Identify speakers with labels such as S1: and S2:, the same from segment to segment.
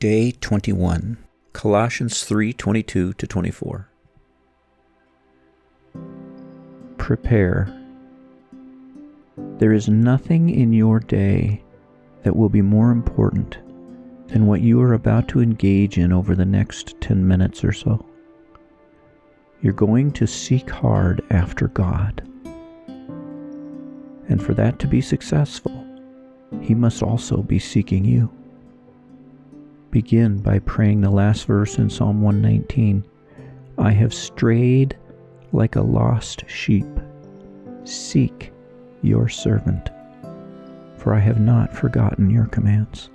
S1: Day 21, Colossians 3:22-24.
S2: Prepare. There is nothing in your day that will be more important than what you are about to engage in over the next 10 minutes or so. You're going to seek hard after God. And for that to be successful, He must also be seeking you. Begin by praying the last verse in Psalm 119. I have strayed like a lost sheep. Seek your servant, for I have not forgotten your commands.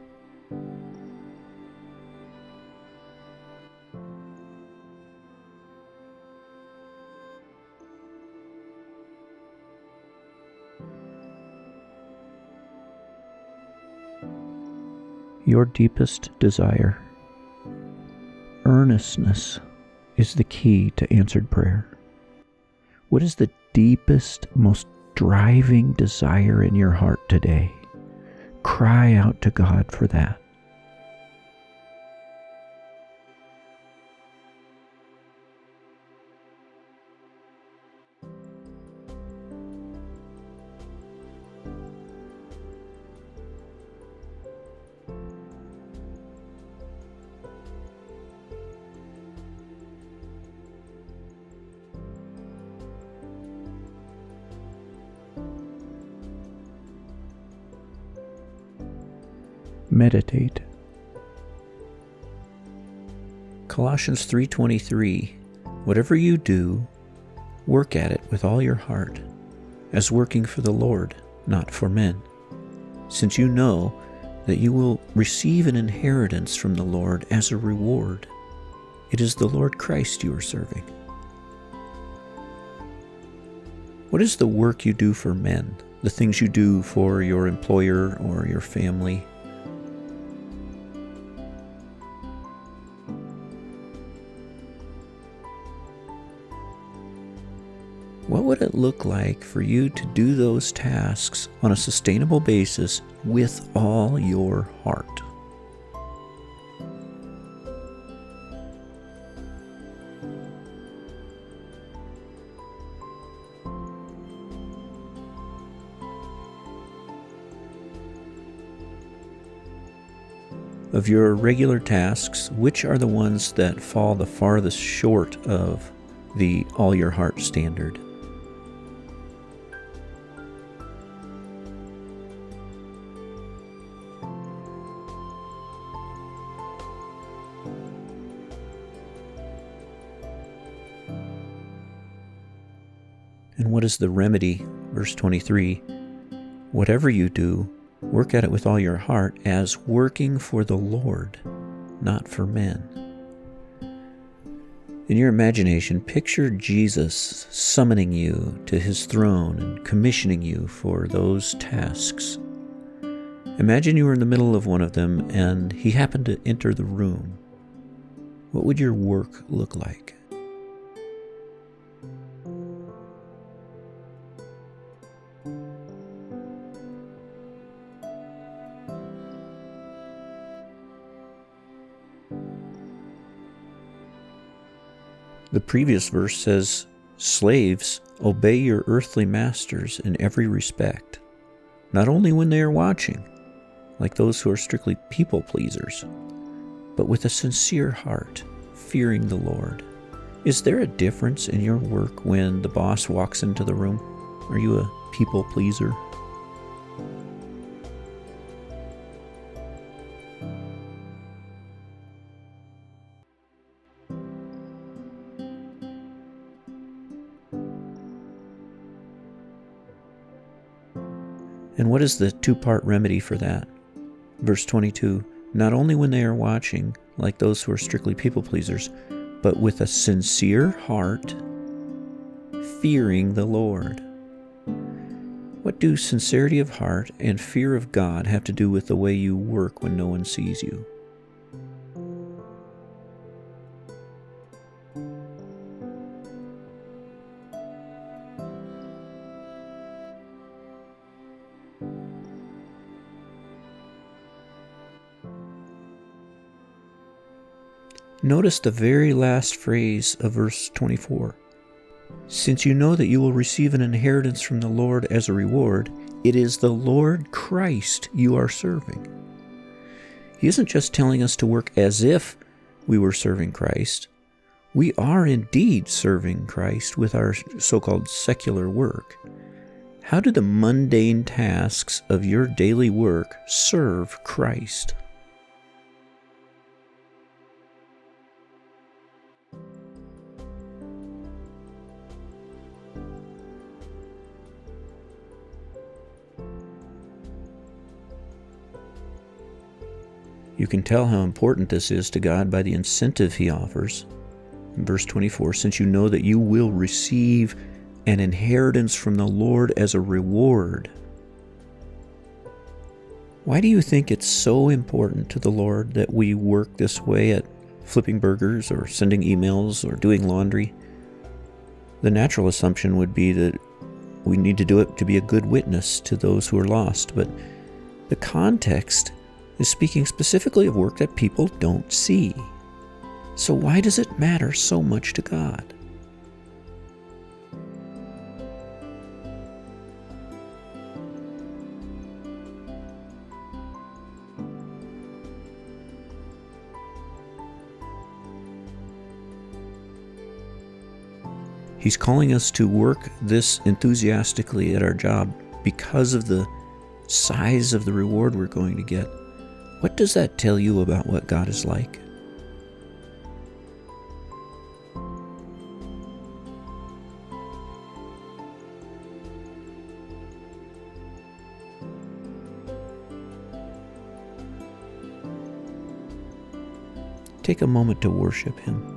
S2: Your deepest desire. Earnestness is the key to answered prayer. What is the deepest, most driving desire in your heart today? Cry out to God for that. Meditate.
S1: Colossians 3:23. Whatever you do, work at it with all your heart, as working for the Lord, not for men, since you know that you will receive an inheritance from the Lord as a reward. It is the Lord Christ you are serving. What is the work you do for men, the things you do for your employer or your family? What would it look like for you to do those tasks on a sustainable basis with all your heart? Of your regular tasks, which are the ones that fall the farthest short of the all your heart standard? And what is the remedy? Verse 23, whatever you do, work at it with all your heart as working for the Lord, not for men. In your imagination, picture Jesus summoning you to His throne and commissioning you for those tasks. Imagine you were in the middle of one of them and He happened to enter the room. What would your work look like? The previous verse says, slaves, obey your earthly masters in every respect, not only when they are watching, like those who are strictly people pleasers, but with a sincere heart, fearing the Lord. Is there a difference in your work when the boss walks into the room? Are you a people pleaser? And what is the two-part remedy for that? Verse 22, not only when they are watching, like those who are strictly people pleasers, but with a sincere heart, fearing the Lord. What do sincerity of heart and fear of God have to do with the way you work when no one sees you? Notice the very last phrase of verse 24. Since you know that you will receive an inheritance from the Lord as a reward, it is the Lord Christ you are serving. He isn't just telling us to work as if we were serving Christ. We are indeed serving Christ with our so-called secular work. How do the mundane tasks of your daily work serve Christ? You can tell how important this is to God by the incentive He offers. In verse 24, since you know that you will receive an inheritance from the Lord as a reward. Why do you think it's so important to the Lord that we work this way at flipping burgers or sending emails or doing laundry? The natural assumption would be that we need to do it to be a good witness to those who are lost, but the context is speaking specifically of work that people don't see. So why does it matter so much to God? He's calling us to work this enthusiastically at our job because of the size of the reward we're going to get. What does that tell you about what God is like? Take a moment to worship Him.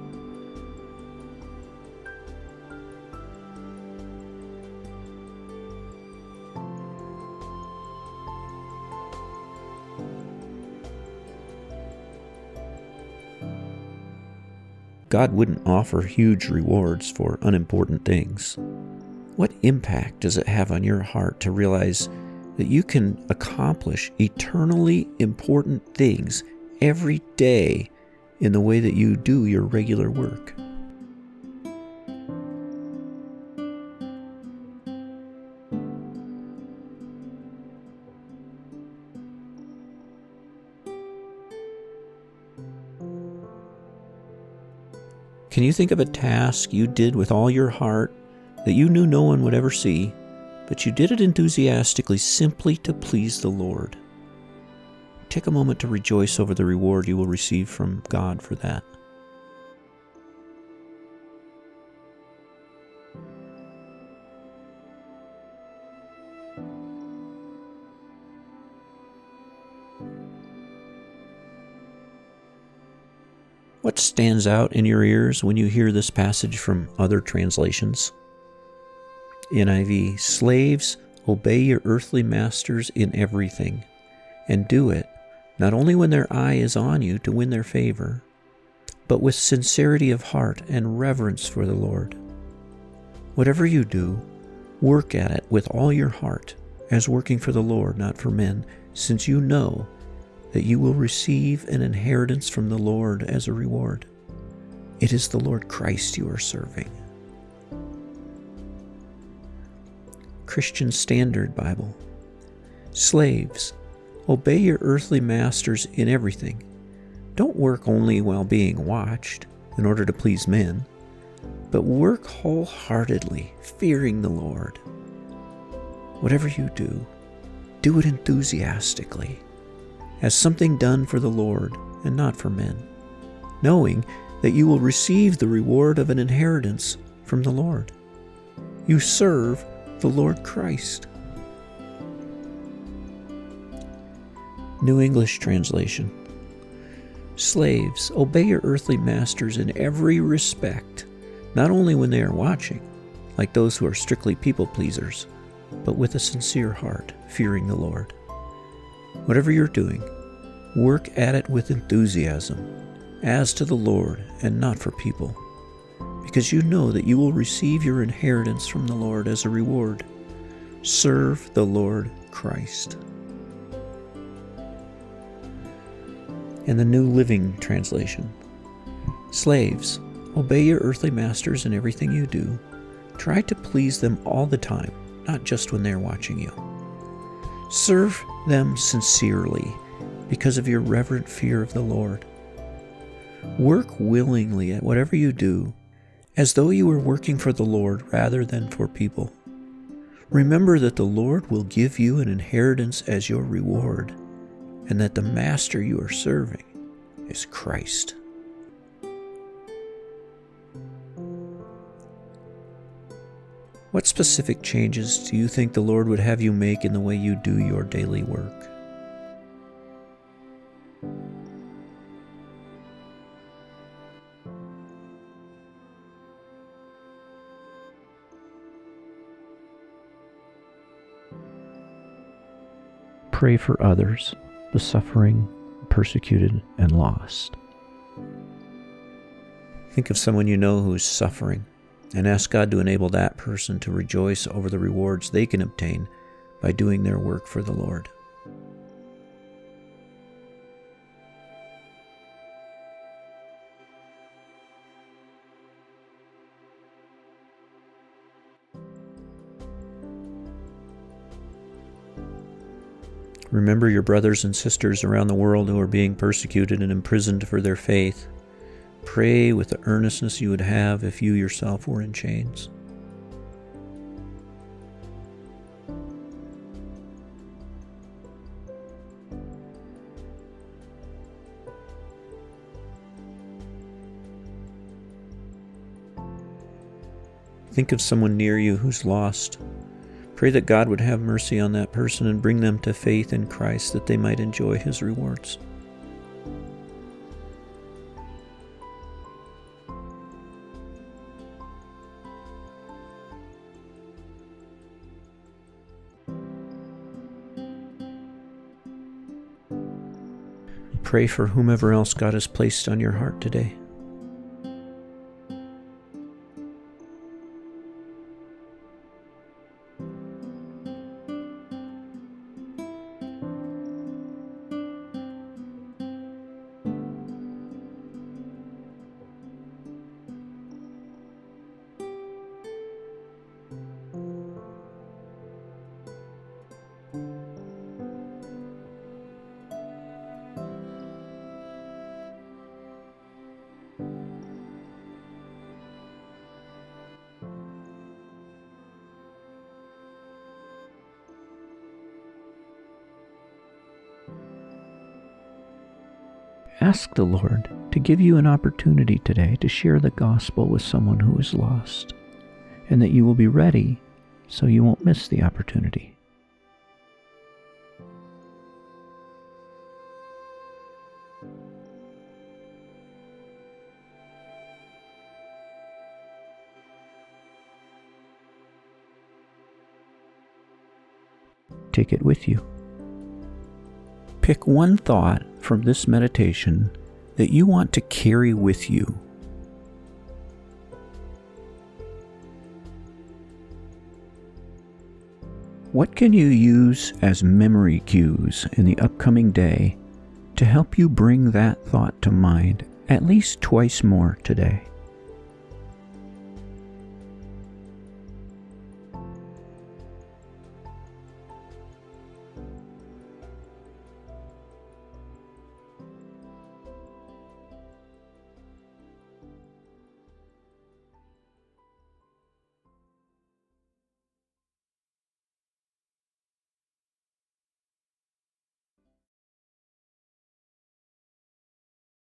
S1: God wouldn't offer huge rewards for unimportant things. What impact does it have on your heart to realize that you can accomplish eternally important things every day in the way that you do your regular work? Can you think of a task you did with all your heart that you knew no one would ever see, but you did it enthusiastically simply to please the Lord? Take a moment to rejoice over the reward you will receive from God for that. What stands out in your ears when you hear this passage from other translations? NIV, slaves, obey your earthly masters in everything, and do it, not only when their eye is on you to win their favor, but with sincerity of heart and reverence for the Lord. Whatever you do, work at it with all your heart, as working for the Lord, not for men, since you know that you will receive an inheritance from the Lord as a reward. It is the Lord Christ you are serving. Christian Standard Bible. Slaves, obey your earthly masters in everything. Don't work only while being watched in order to please men, but work wholeheartedly, fearing the Lord. Whatever you do, do it enthusiastically, as something done for the Lord and not for men, knowing that you will receive the reward of an inheritance from the Lord. You serve the Lord Christ. New English Translation. Slaves, obey your earthly masters in every respect, not only when they are watching, like those who are strictly people pleasers, but with a sincere heart, fearing the Lord. Whatever you're doing, work at it with enthusiasm, as to the Lord and not for people, because you know that you will receive your inheritance from the Lord as a reward. Serve the Lord Christ. In the New Living Translation, Slaves, obey your earthly masters in everything you do. Try to please them all the time, not just when they are watching you. Serve them sincerely because of your reverent fear of the Lord. Work willingly at whatever you do, as though you were working for the Lord rather than for people. Remember that the Lord will give you an inheritance as your reward, and that the master you are serving is Christ. What specific changes do you think the Lord would have you make in the way you do your daily work?
S2: Pray for others, the suffering, persecuted, and lost.
S1: Think of someone you know who's suffering, and ask God to enable that person to rejoice over the rewards they can obtain by doing their work for the Lord. Remember your brothers and sisters around the world who are being persecuted and imprisoned for their faith. Pray with the earnestness you would have if you yourself were in chains. Think of someone near you who's lost. Pray that God would have mercy on that person and bring them to faith in Christ that they might enjoy His rewards. Pray for whomever else God has placed on your heart today.
S2: Ask the Lord to give you an opportunity today to share the gospel with someone who is lost, and that you will be ready so you won't miss the opportunity. Take it with you.
S1: Pick one thought from this meditation that you want to carry with you. What can you use as memory cues in the upcoming day to help you bring that thought to mind at least twice more today?